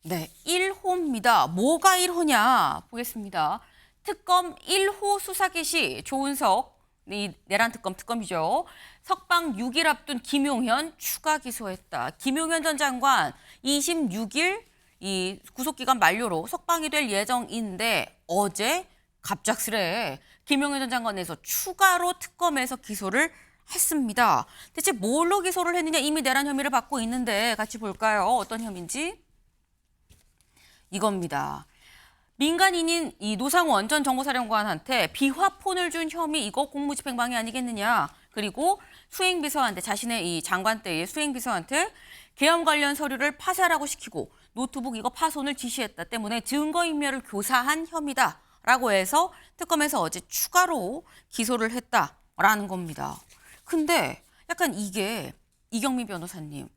네, 1호입니다. 뭐가 1호냐 보겠습니다. 특검 1호 수사 개시 조은석, 이 내란 특검이죠. 석방 6일 앞둔 김용현 추가 기소했다. 김용현 전 장관 26일 이 구속기간 만료로 석방이 될 예정인데 어제 갑작스레 김용현 전 장관에서 추가로 특검에서 기소를 했습니다. 대체 뭘로 기소를 했느냐, 이미 내란 혐의를 받고 있는데 같이 볼까요? 어떤 혐의인지? 이겁니다. 민간인인 이 노상원 전 정보사령관한테 비화폰을 준 혐의, 이거 공무집행방해 아니겠느냐. 그리고 수행비서한테, 자신의 이 장관 때의 수행비서한테 계엄 관련 서류를 파쇄하라고 시키고 노트북 이거 파손을 지시했다 때문에 증거인멸을 교사한 혐의다라고 해서 특검에서 어제 추가로 기소를 했다라는 겁니다. 근데 약간 이게 이경미 변호사님,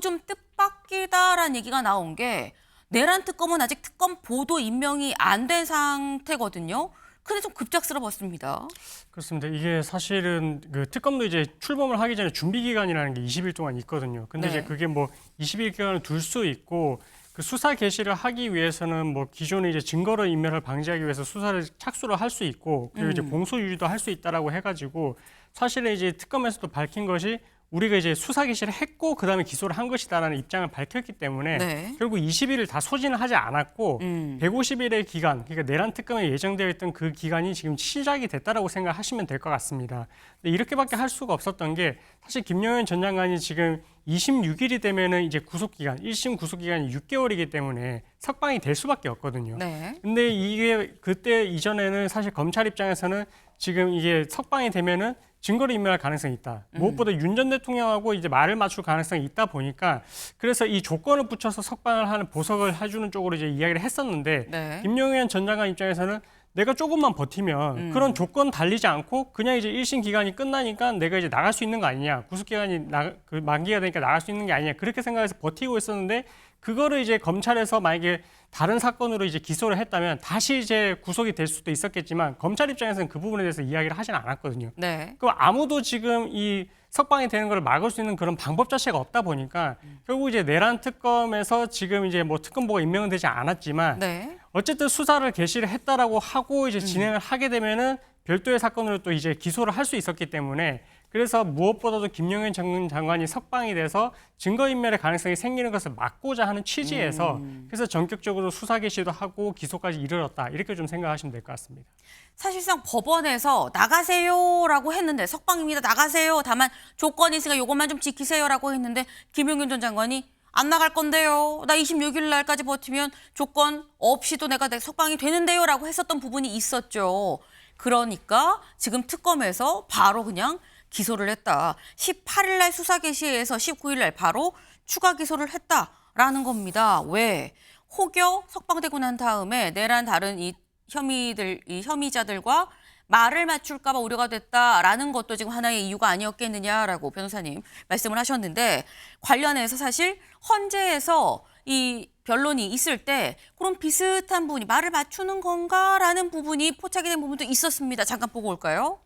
좀 뜻밖이다라는 얘기가 나온 게 내란 특검은 아직 특검 보도 임명이 안 된 상태거든요. 근데 좀 급작스러웠습니다. 그렇습니다. 이게 사실은 그 특검도 이제 출범을 하기 전에 준비 기간이라는 게 20일 동안 있거든요. 근데 네. 이제 그게 뭐 20일 기간을 둘 수 있고, 그 수사 개시를 하기 위해서는 뭐 기존의 이제 증거를 인멸을 방지하기 위해서 수사를 착수를 할 수 있고, 그리고 이제 공소 유지도 할 수 있다라고 해가지고, 사실은 이제 특검에서도 밝힌 것이 우리가 이제 수사 개시를 했고 그다음에 기소를 한 것이다라는 입장을 밝혔기 때문에 네. 결국 20일을 다 소진을 하지 않았고 150일의 기간, 그러니까 내란 특검에 예정되어 있던 그 기간이 지금 시작이 됐다라고 생각하시면 될 것 같습니다. 근데 이렇게밖에 할 수가 없었던 게, 사실 김용현 전 장관이 지금 26일이 되면은 이제 구속 기간, 1심 구속 기간이 6개월이기 때문에 석방이 될 수밖에 없거든요. 네. 근데 이게 그때 이전에는 사실 검찰 입장에서는 지금 이게 석방이 되면은 증거를 인멸할 가능성이 있다. 무엇보다 윤 전 대통령하고 이제 말을 맞출 가능성이 있다 보니까, 그래서 이 조건을 붙여서 석방을 하는, 보석을 해주는 쪽으로 이제 이야기를 했었는데, 네. 김용현 전 장관 입장에서는 내가 조금만 버티면 그런 조건 달리지 않고 그냥 이제 1심 기간이 끝나니까 내가 이제 나갈 수 있는 거 아니냐, 구속 기간이 그 만기가 되니까 나갈 수 있는 게 아니냐, 그렇게 생각해서 버티고 있었는데, 그거를 이제 검찰에서 만약에 다른 사건으로 이제 기소를 했다면 다시 이제 구속이 될 수도 있었겠지만, 검찰 입장에서는 그 부분에 대해서 이야기를 하진 않았거든요. 네. 그 아무도 지금 이 석방이 되는 걸 막을 수 있는 그런 방법 자체가 없다 보니까 결국 이제 내란 특검에서 지금 이제 뭐 특검보가 임명은 되지 않았지만, 네. 어쨌든 수사를 개시를 했다라고 하고 이제 진행을 하게 되면은 별도의 사건으로 또 이제 기소를 할 수 있었기 때문에, 그래서 무엇보다도 김용현 전 장관이 석방이 돼서 증거인멸의 가능성이 생기는 것을 막고자 하는 취지에서 그래서 전격적으로 수사 개시도 하고 기소까지 이르렀다, 이렇게 좀 생각하시면 될 것 같습니다. 사실상 법원에서 나가세요라고 했는데, 석방입니다, 나가세요. 다만 조건이 있으니까 이것만 좀 지키세요라고 했는데, 김용현 전 장관이 안 나갈 건데요. 나 26일 날까지 버티면 조건 없이도 내가 석방이 되는데요라고 했었던 부분이 있었죠. 그러니까 지금 특검에서 바로 그냥 기소를 했다. 18일 날 수사 개시해서 19일 날 바로 추가 기소를 했다라는 겁니다. 왜? 혹여 석방되고 난 다음에 내란 다른 이 혐의자들과 말을 맞출까 봐 우려가 됐다라는 것도 지금 하나의 이유가 아니었겠느냐라고 변호사님 말씀을 하셨는데, 관련해서 사실 헌재에서 이 변론이 있을 때 그런 비슷한 부분이 말을 맞추는 건가라는 부분이 포착이 된 부분도 있었습니다. 잠깐 보고 올까요?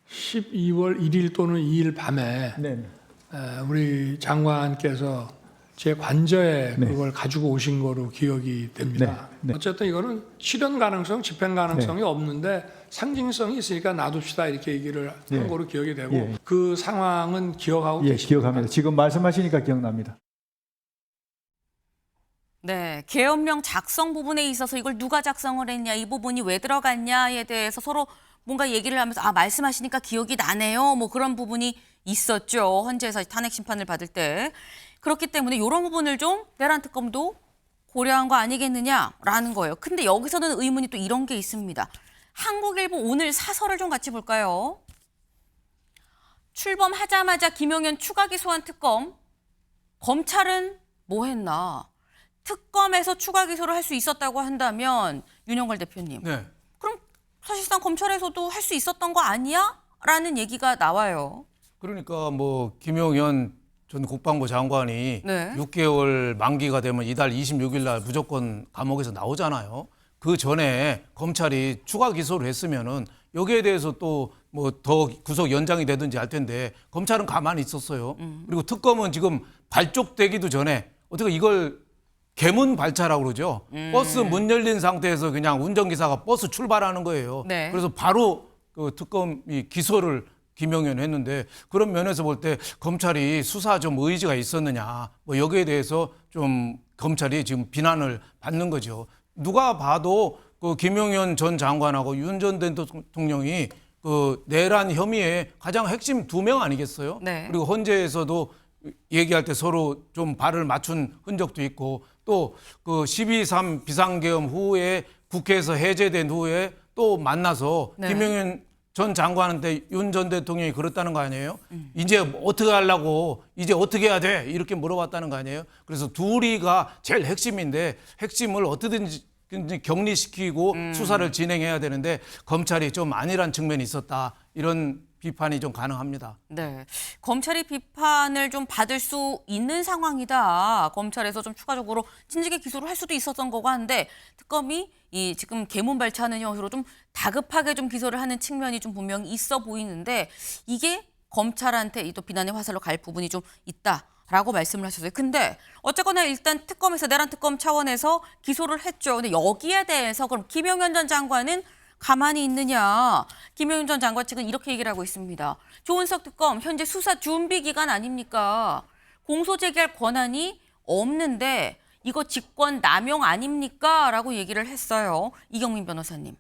12월 1일 또는 2일 밤에 네. 우리 장관께서 제 관저에 네. 그걸 가지고 오신 거로 기억이 됩니다. 네. 네. 어쨌든 이거는 실현 가능성, 집행 가능성이 네. 없는데 상징성이 있으니까 놔둡시다, 이렇게 얘기를 예. 한 거로 기억이 되고, 예. 그 상황은 기억하고 예, 계십니까? 기억합니다. 지금 말씀하시니까 기억납니다. 네, 계엄령 작성 부분에 있어서 이걸 누가 작성을 했냐, 이 부분이 왜 들어갔냐에 대해서 서로 뭔가 얘기를 하면서 말씀하시니까 기억이 나네요. 뭐 그런 부분이 있었죠. 헌재에서 탄핵 심판을 받을 때. 그렇기 때문에 이런 부분을 좀 내란 특검도 고려한 거 아니겠느냐라는 거예요. 근데 여기서는 의문이 또 이런 게 있습니다. 한국일보 오늘 사설을 좀 같이 볼까요? 출범하자마자 김용현 추가 기소한 특검. 검찰은 뭐 했나? 특검에서 추가 기소를 할 수 있었다고 한다면 윤영걸 대표님. 네. 그럼 사실상 검찰에서도 할 수 있었던 거 아니야? 라는 얘기가 나와요. 그러니까 뭐 김용현 전 국방부 장관이 네. 6개월 만기가 되면 이달 26일 날 무조건 감옥에서 나오잖아요. 그 전에 검찰이 추가 기소를 했으면은 여기에 대해서 또 뭐 더 구속 연장이 되든지 할 텐데 검찰은 가만히 있었어요. 그리고 특검은 지금 발족되기도 전에 어떻게 이걸 개문 발차라고 그러죠. 버스 문 열린 상태에서 그냥 운전기사가 버스 출발하는 거예요. 네. 그래서 바로 그 특검이 기소를 김용현 했는데 그런 면에서 볼 때 검찰이 수사 좀 의지가 있었느냐 뭐 여기에 대해서 좀 검찰이 지금 비난을 받는 거죠. 누가 봐도 그 김용현 전 장관하고 윤 전 대통령이 그 내란 혐의의 가장 핵심 2명 아니겠어요? 네. 그리고 헌재에서도 얘기할 때 서로 좀 발을 맞춘 흔적도 있고 또 그 12.3 비상계엄 후에 국회에서 해제된 후에 또 만나서 네. 김용현 전 장관한테 윤 전 대통령이 그랬다는 거 아니에요? 이제 어떻게 하려고 이제 어떻게 해야 돼? 이렇게 물어봤다는 거 아니에요? 그래서 둘이가 제일 핵심인데 핵심을 어떻게든지 격리시키고 수사를 진행해야 되는데 검찰이 좀 안일한 측면이 있었다. 이런 비판이 좀 가능합니다. 네. 검찰이 비판을 좀 받을 수 있는 상황이다. 검찰에서 좀 추가적으로 진즉에 기소를 할 수도 있었던 거고 한데 특검이 이 지금 개문 발차하는 형식으로 좀 다급하게 좀 기소를 하는 측면이 좀 분명히 있어 보이는데 이게 검찰한테 이 또 비난의 화살로 갈 부분이 좀 있다라고 말씀을 하셨어요. 근데 어쨌거나 일단 특검에서 내란 특검 차원에서 기소를 했죠. 근데 여기에 대해서 그럼 김용현 전 장관은 가만히 있느냐. 김용현 전 장관 측은 이렇게 얘기를 하고 있습니다. 조은석 특검 현재 수사 준비 기간 아닙니까? 공소 제기할 권한이 없는데 이거 직권 남용 아닙니까? 라고 얘기를 했어요. 이경민 변호사님.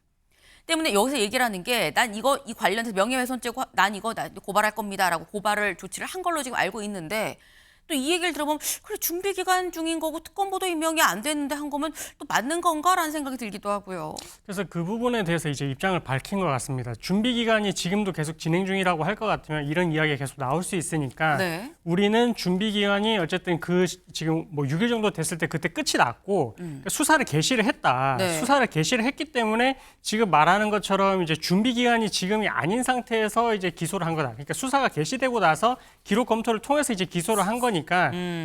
때문에 여기서 얘기를 하는 게 난 이거 이 관련해서 명예훼손죄 난 이거 고발할 겁니다라고 고발을 조치를 한 걸로 지금 알고 있는데 또 이 얘기를 들어보면 그래 준비 기간 중인 거고 특검보도 임명이 안 됐는데 한 거면 또 맞는 건가라는 생각이 들기도 하고요. 그래서 그 부분에 대해서 이제 입장을 밝힌 것 같습니다. 준비 기간이 지금도 계속 진행 중이라고 할 것 같으면 이런 이야기가 계속 나올 수 있으니까 네. 우리는 준비 기간이 어쨌든 그 지금 뭐 6일 정도 됐을 때 그때 끝이 났고 그러니까 수사를 개시를 했다. 네. 수사를 개시를 했기 때문에 지금 말하는 것처럼 이제 준비 기간이 지금이 아닌 상태에서 이제 기소를 한 거다. 그러니까 수사가 개시되고 나서 기록 검토를 통해서 이제 기소를 한 거니까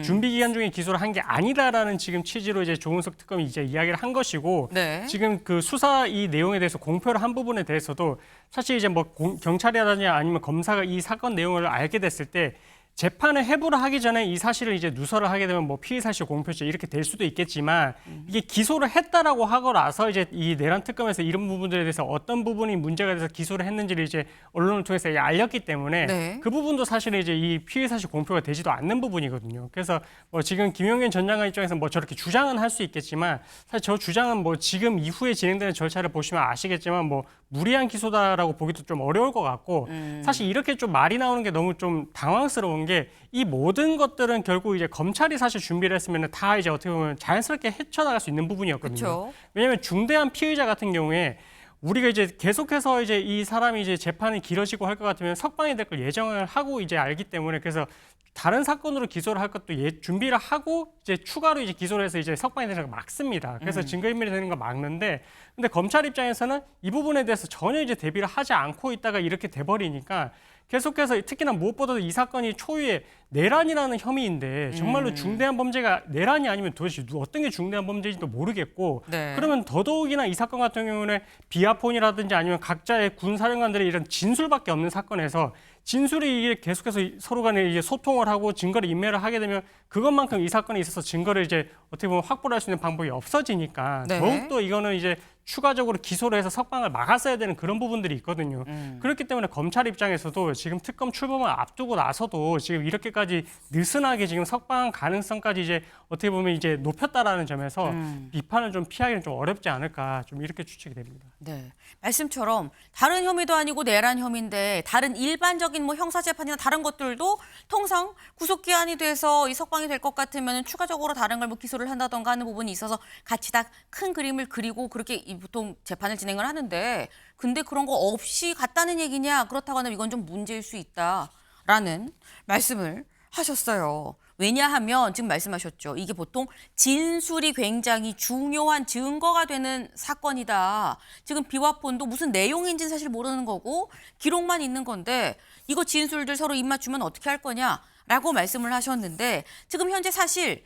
준비 기간 중에 기소를 한 게 아니다라는 지금 취지로 이제 조은석 특검이 이제 이야기를 한 것이고 네. 지금 그 수사 이 내용에 대해서 공표를 한 부분에 대해서도 사실 이제 뭐 경찰이라든지 아니면 검사가 이 사건 내용을 알게 됐을 때 재판을 해부를 하기 전에 이 사실을 이제 누설을 하게 되면 뭐 피의 사실 공표죄 이렇게 될 수도 있겠지만 이게 기소를 했다라고 하고 나서 이제 이 내란 특검에서 이런 부분들에 대해서 어떤 부분이 문제가 돼서 기소를 했는지를 이제 언론을 통해서 알렸기 때문에 네. 그 부분도 사실은 이제 이 피의 사실 공표가 되지도 않는 부분이거든요. 그래서 뭐 지금 김용현 전 장관 입장에서 뭐 저렇게 주장은 할 수 있겠지만 사실 저 주장은 뭐 지금 이후에 진행되는 절차를 보시면 아시겠지만 뭐 무리한 기소다라고 보기도 좀 어려울 것 같고 사실 이렇게 좀 말이 나오는 게 너무 좀 당황스러운 게 이 모든 것들은 결국 이제 검찰이 사실 준비를 했으면 다 이제 어떻게 보면 자연스럽게 헤쳐나갈 수 있는 부분이었거든요. 그쵸. 왜냐하면 중대한 피의자 같은 경우에 우리가 이제 계속해서 이제 이 사람이 이제 재판이 길어지고 할 것 같으면 석방이 될 걸 예정을 하고 이제 알기 때문에 그래서 다른 사건으로 기소를 할 것도 준비를 하고 이제 추가로 이제 기소를 해서 이제 석방이 되는 거 막습니다. 그래서 증거인멸이 되는 거 막는데 근데 검찰 입장에서는 이 부분에 대해서 전혀 이제 대비를 하지 않고 있다가 이렇게 돼버리니까 계속해서 특히나 무엇보다도 이 사건이 초유의 내란이라는 혐의인데 정말로 중대한 범죄가 내란이 아니면 도대체 어떤 게 중대한 범죄인지도 모르겠고 네. 그러면 더더욱이나 이 사건 같은 경우는 비아폰이라든지 아니면 각자의 군 사령관들의 이런 진술밖에 없는 사건에서 진술이 이게 계속해서 서로 간에 이제 소통을 하고 증거를 인멸을 하게 되면 그것만큼 이 사건에 있어서 증거를 이제 어떻게 보면 확보를 할 수 있는 방법이 없어지니까 네. 더욱더 이거는 이제 추가적으로 기소를 해서 석방을 막았어야 되는 그런 부분들이 있거든요. 그렇기 때문에 검찰 입장에서도 지금 특검 출범을 앞두고 나서도 지금 이렇게까지 느슨하게 지금 석방 가능성까지 이제 어떻게 보면 이제 높였다라는 점에서 비판을 좀 피하기는 좀 어렵지 않을까 좀 이렇게 추측이 됩니다. 네. 말씀처럼 다른 혐의도 아니고 내란 혐의인데 다른 일반적인 뭐 형사재판이나 다른 것들도 통상 구속기한이 돼서 이 석방이 될 것 같으면 추가적으로 다른 걸 뭐 기소를 한다던가 하는 부분이 있어서 같이 다 큰 그림을 그리고 그렇게 보통 재판을 진행을 하는데 근데 그런 거 없이 갔다는 얘기냐 그렇다고 하면 이건 좀 문제일 수 있다라는 말씀을 하셨어요. 왜냐하면 지금 말씀하셨죠. 이게 보통 진술이 굉장히 중요한 증거가 되는 사건이다. 지금 비화폰도 무슨 내용인지는 사실 모르는 거고 기록만 있는 건데 이거 진술들 서로 입맞추면 어떻게 할 거냐라고 말씀을 하셨는데 지금 현재 사실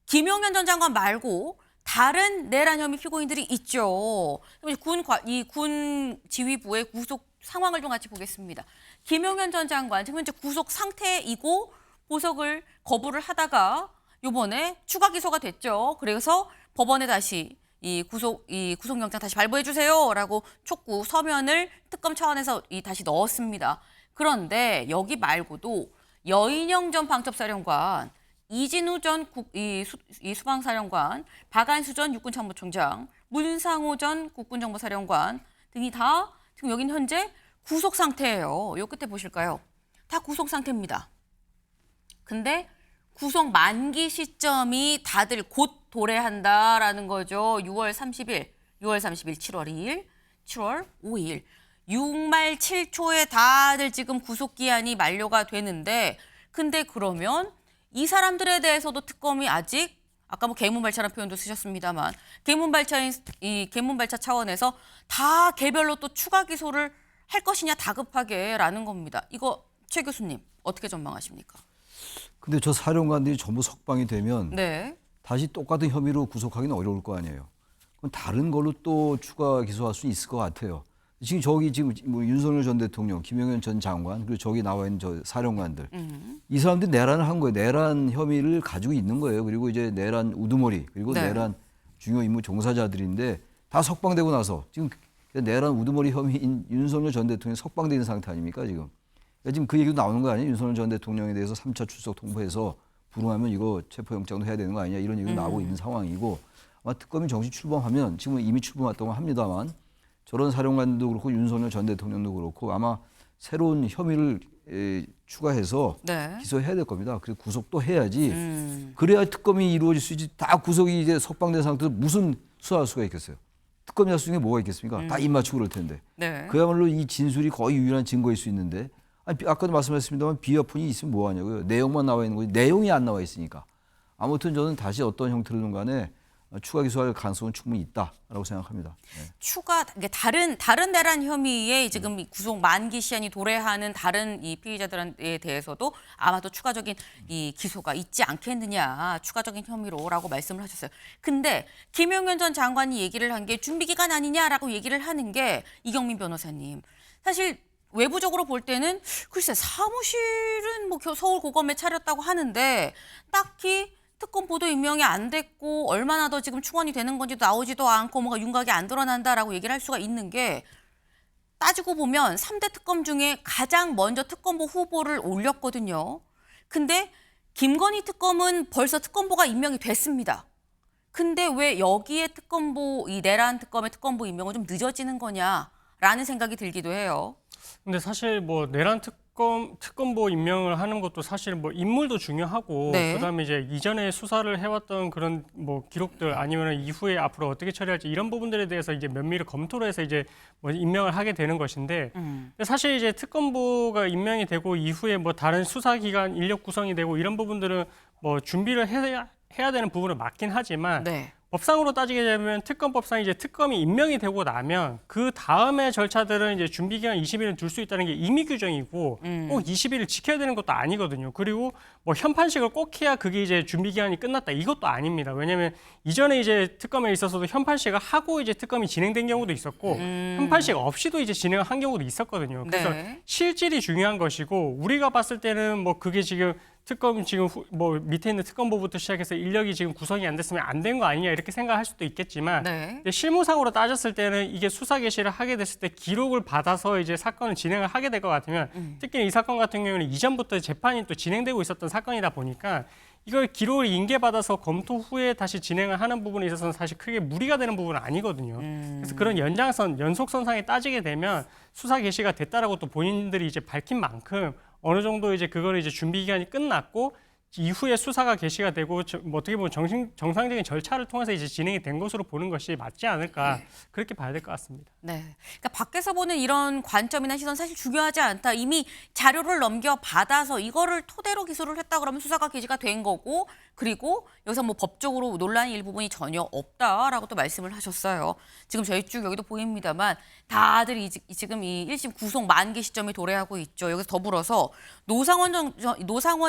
김용현 전 장관 말고 다른 내란 혐의 피고인들이 있죠. 군 지휘부의 구속 상황을 좀 같이 보겠습니다. 김용현 전 장관 지금 현재 구속 상태이고 보석을 거부를 하다가 요번에 추가 기소가 됐죠. 그래서 법원에 다시 이 구속영장 다시 발부해 주세요라고 촉구 서면을 특검 차원에서 다시 넣었습니다. 그런데 여기 말고도 여인영 전 방첩사령관, 이진우 전 수방사령관, 박안수 전 육군참모총장, 문상호 전 국군정보사령관 등이 다 지금 여기는 현재 구속 상태예요. 요 끝에 보실까요? 다 구속 상태입니다. 근데 구속 만기 시점이 다들 곧 도래한다라는 거죠. 6월 30일, 7월 2일, 7월 5일. 6말 7초에 다들 지금 구속기한이 만료가 되는데 근데 그러면 이 사람들에 대해서도 특검이 아직 아까 뭐 개문발차라는 표현도 쓰셨습니다만 개문발차 차원에서 다 개별로 또 추가 기소를 할 것이냐 다급하게라는 겁니다. 이거 최 교수님 어떻게 전망하십니까? 근데 저 사령관들이 전부 석방이 되면 네. 다시 똑같은 혐의로 구속하기는 어려울 거 아니에요. 그럼 다른 걸로 또 추가 기소할 수 있을 것 같아요. 지금 뭐 윤석열 전 대통령, 김영현 전 장관 그리고 저기 나와 있는 저 사령관들 이 사람들이 내란을 한 거예요. 내란 혐의를 가지고 있는 거예요. 그리고 이제 내란 우두머리 그리고 네. 내란 중요 임무 종사자들인데 다 석방되고 나서 지금 내란 우두머리 혐의인 윤석열 전 대통령이 석방되어 있는 상태 아닙니까 지금? 지금 그 얘기도 나오는 거 아니에요? 윤석열 전 대통령에 대해서 3차 출석 통보해서 불응하면 이거 체포영장도 해야 되는 거 아니냐 이런 얘기도 나오고 있는 상황이고 아마 특검이 정식 출범하면 지금 이미 출범했다고 합니다만 저런 사령관도 그렇고 윤석열 전 대통령도 그렇고 아마 새로운 혐의를 추가해서 네. 기소해야 될 겁니다. 그래서 구속도 해야지. 그래야 특검이 이루어질 수 있지. 다 구속이 이제 석방된 상태에서 무슨 수사할 수가 있겠어요. 특검이 할 수 있는 게 뭐가 있겠습니까? 다 입 맞추고 그럴 텐데. 네. 그야말로 이 진술이 거의 유일한 증거일 수 있는데 아니, 아까도 말씀하셨습니다만 비어폰이 있으면 뭐 하냐고요. 내용만 나와 있는 거지 내용이 안 나와 있으니까. 아무튼 저는 다시 어떤 형태로든 간에 추가 기소할 가능성은 충분히 있다라고 생각합니다. 네. 이게 다른 내란 혐의에 지금 이 구속 만기 시한이 도래하는 다른 이 피의자들에 대해서도 아마도 추가적인 이 기소가 있지 않겠느냐, 추가적인 혐의로라고 말씀을 하셨어요. 근데 김용현 전 장관이 얘기를 한 게 준비 기간 아니냐라고 얘기를 하는 게 이경민 변호사님. 사실 외부적으로 볼 때는 글쎄 사무실은 뭐 서울고검에 차렸다고 하는데 딱히 특검 보도 임명이 안 됐고 얼마나 더 지금 충원이 되는 건지도 나오지도 않고 뭔가 윤곽이 안 드러난다라고 얘기를 할 수가 있는 게 따지고 보면 3대 특검 중에 가장 먼저 특검보 후보를 올렸거든요. 근데 김건희 특검은 벌써 특검보가 임명이 됐습니다. 근데 왜 여기에 특검보, 이 내란 특검의 특검보 임명은 좀 늦어지는 거냐라는 생각이 들기도 해요. 근데 사실 뭐 내란 특검보 임명을 하는 것도 사실 뭐 인물도 중요하고 네. 그다음에 이제 이전에 수사를 해왔던 그런 뭐 기록들 아니면 이후에 앞으로 어떻게 처리할지 이런 부분들에 대해서 이제 면밀히 검토를 해서 이제 뭐 임명을 하게 되는 것인데 근데 사실 이제 특검보가 임명이 되고 이후에 뭐 다른 수사기관 인력 구성이 되고 이런 부분들은 뭐 준비를 해야 되는 부분은 맞긴 하지만 네. 법상으로 따지게 되면 특검법상 이제 특검이 임명이 되고 나면 그 다음의 절차들은 이제 준비 기간 20일은 둘 수 있다는 게 임의 규정이고 꼭 20일을 지켜야 되는 것도 아니거든요. 그리고 뭐 현판식을 꼭 해야 그게 이제 준비 기간이 끝났다 이것도 아닙니다. 왜냐하면 이전에 이제 특검에 있어서도 현판식을 하고 이제 특검이 진행된 경우도 있었고 현판식 없이도 이제 진행을 한 경우도 있었거든요. 그래서 네. 실질이 중요한 것이고 우리가 봤을 때는 뭐 그게 지금 특검 지금 뭐 밑에 있는 특검보부터 시작해서 인력이 지금 구성이 안 됐으면 안 된 거 아니냐 이렇게 생각할 수도 있겠지만 네. 근데 실무상으로 따졌을 때는 이게 수사 개시를 하게 됐을 때 기록을 받아서 이제 사건을 진행을 하게 될 것 같으면 특히 이 사건 같은 경우는 이전부터 재판이 또 진행되고 있었던 사건이다 보니까 이걸 기록을 인계받아서 검토 후에 다시 진행을 하는 부분에 있어서는 사실 크게 무리가 되는 부분은 아니거든요. 그래서 그런 연속선상에 따지게 되면 수사 개시가 됐다라고 또 본인들이 이제 밝힌 만큼 어느 정도 이제 그거를 이제 준비 기간이 끝났고 이후에 수사가 개시가 되고 뭐 어떻게 보면 정상적인 절차를 통해서 이제 진행이 된 것으로 보는 것이 맞지 않을까 그렇게 봐야 될 것 같습니다. 네. 그러니까 밖에서 보는 이런 관점이나 시선 사실 중요하지 않다. 이미 자료를 넘겨받아서 이거를 토대로 기소를 했다 그러면 수사가 개시가 된 거고 그리고 여기서 뭐 법적으로 논란이 일 부분이 전혀 없다라고 또 말씀을 하셨어요. 지금 저희 쭉 여기도 보입니다만 다들 지금 이 1심 구속 만기 시점이 도래하고 있죠. 여기서 더불어서 노상원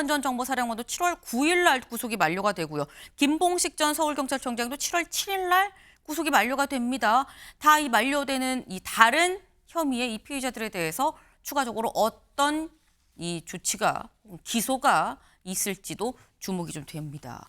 전 정보사령관도 7월 9일 날 구속이 만료가 되고요. 김봉식 전 서울경찰청장도 7월 7일 날 구속이 만료가 됩니다. 다 이 만료되는 이 다른 혐의의 이 피의자들에 대해서 추가적으로 어떤 이 조치가 기소가 있을지도 주목이 좀 됩니다.